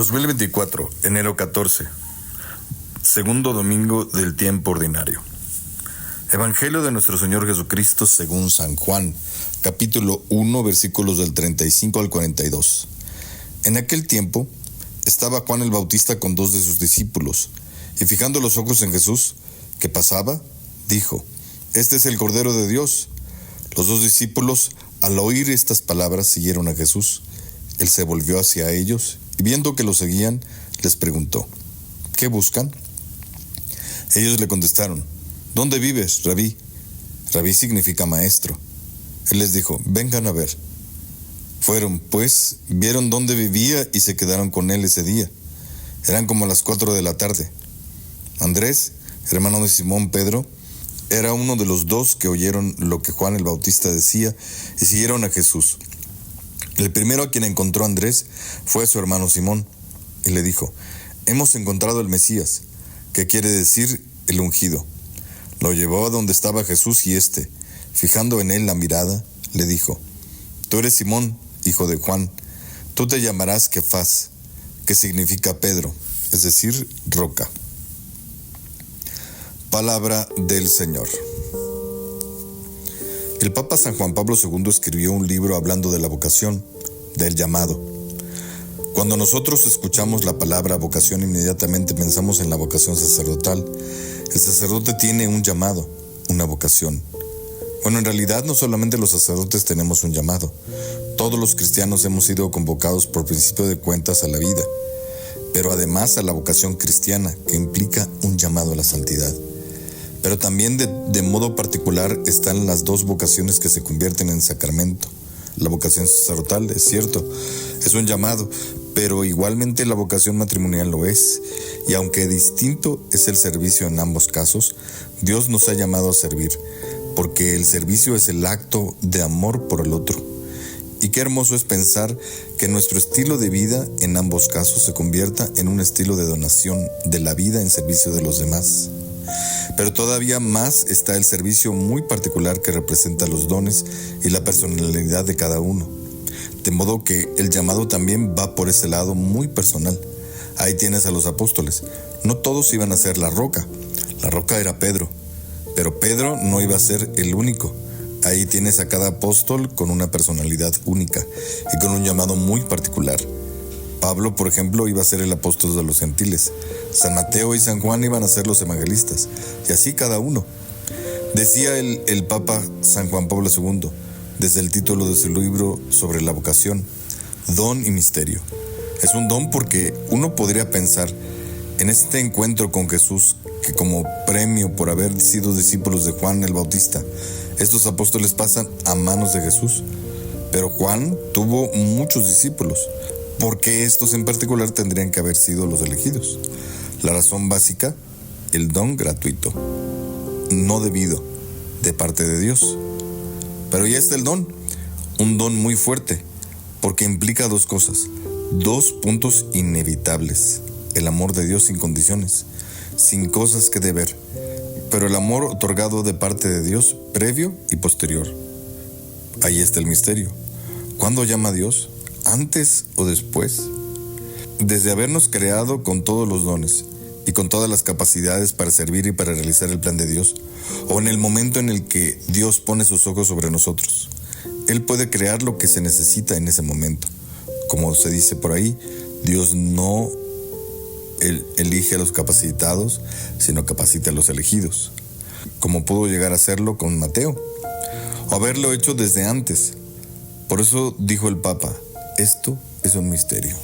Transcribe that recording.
2024, enero 14, segundo domingo del tiempo ordinario. Evangelio de nuestro Señor Jesucristo según San Juan, capítulo 1, versículos del 35 al 42. En aquel tiempo estaba Juan el Bautista con 2 de sus discípulos, y fijando los ojos en Jesús, que pasaba, dijo: «Este es el Cordero de Dios». Los 2 discípulos, al oír estas palabras, siguieron a Jesús. Él se volvió hacia ellos y viendo que lo seguían, les preguntó: «¿Qué buscan?». Ellos le contestaron: «¿Dónde vives, Rabí?». Rabí significa maestro. Él les dijo: «Vengan a ver». Fueron, pues, vieron dónde vivía y se quedaron con él ese día. Eran como las 4 de la tarde. Andrés, hermano de Simón Pedro, era uno de los 2 que oyeron lo que Juan el Bautista decía y siguieron a Jesús. El primero a quien encontró Andrés fue su hermano Simón, y le dijo: «Hemos encontrado el Mesías», que quiere decir el ungido. Lo llevó a donde estaba Jesús y fijando en él la mirada, le dijo: «Tú eres Simón, hijo de Juan, tú te llamarás Kefas», que significa Pedro, es decir, roca. Palabra del Señor. El Papa San Juan Pablo II escribió un libro hablando de la vocación, del llamado. Cuando nosotros escuchamos la palabra vocación, inmediatamente pensamos en la vocación sacerdotal. El sacerdote tiene un llamado, una vocación. Bueno, en realidad no solamente los sacerdotes tenemos un llamado. Todos los cristianos hemos sido convocados por principio de cuentas a la vida, pero además a la vocación cristiana, que implica un llamado a la santidad. Pero también de modo particular están las 2 vocaciones que se convierten en sacramento. La vocación sacerdotal, es cierto, es un llamado, pero igualmente la vocación matrimonial lo es. Y aunque distinto es el servicio en ambos casos, Dios nos ha llamado a servir, porque el servicio es el acto de amor por el otro. Y qué hermoso es pensar que nuestro estilo de vida en ambos casos se convierta en un estilo de donación de la vida en servicio de los demás. Pero todavía más está el servicio muy particular que representa los dones y la personalidad de cada uno. De modo que el llamado también va por ese lado muy personal. Ahí tienes a los apóstoles. No todos iban a ser la roca. La roca era Pedro. Pero Pedro no iba a ser el único. Ahí tienes a cada apóstol con una personalidad única y con un llamado muy particular. Pablo, por ejemplo, iba a ser el apóstol de los gentiles. San Mateo y San Juan iban a ser los evangelistas, y así cada uno. Decía el Papa San Juan Pablo II, desde el título de su libro sobre la vocación: don y misterio. Es un don porque uno podría pensar en este encuentro con Jesús, que como premio por haber sido discípulos de Juan el Bautista, estos apóstoles pasan a manos de Jesús. Pero Juan tuvo muchos discípulos. ¿Por qué estos en particular tendrían que haber sido los elegidos? La razón básica: el don gratuito, no debido, de parte de Dios. Pero ya está el don, un don muy fuerte, porque implica 2 cosas, 2 puntos inevitables: el amor de Dios sin condiciones, sin cosas que deber, pero el amor otorgado de parte de Dios, previo y posterior. Ahí está el misterio. ¿Cuándo llama Dios? ¿Antes o después? Desde habernos creado con todos los dones y con todas las capacidades para servir y para realizar el plan de Dios, o en el momento en el que Dios pone sus ojos sobre nosotros. Él puede crear lo que se necesita en ese momento. Como se dice por ahí, Dios no elige a los capacitados, sino capacita a los elegidos, como pudo llegar a hacerlo con Mateo, o haberlo hecho desde antes. Por eso dijo el Papa: esto es un misterio.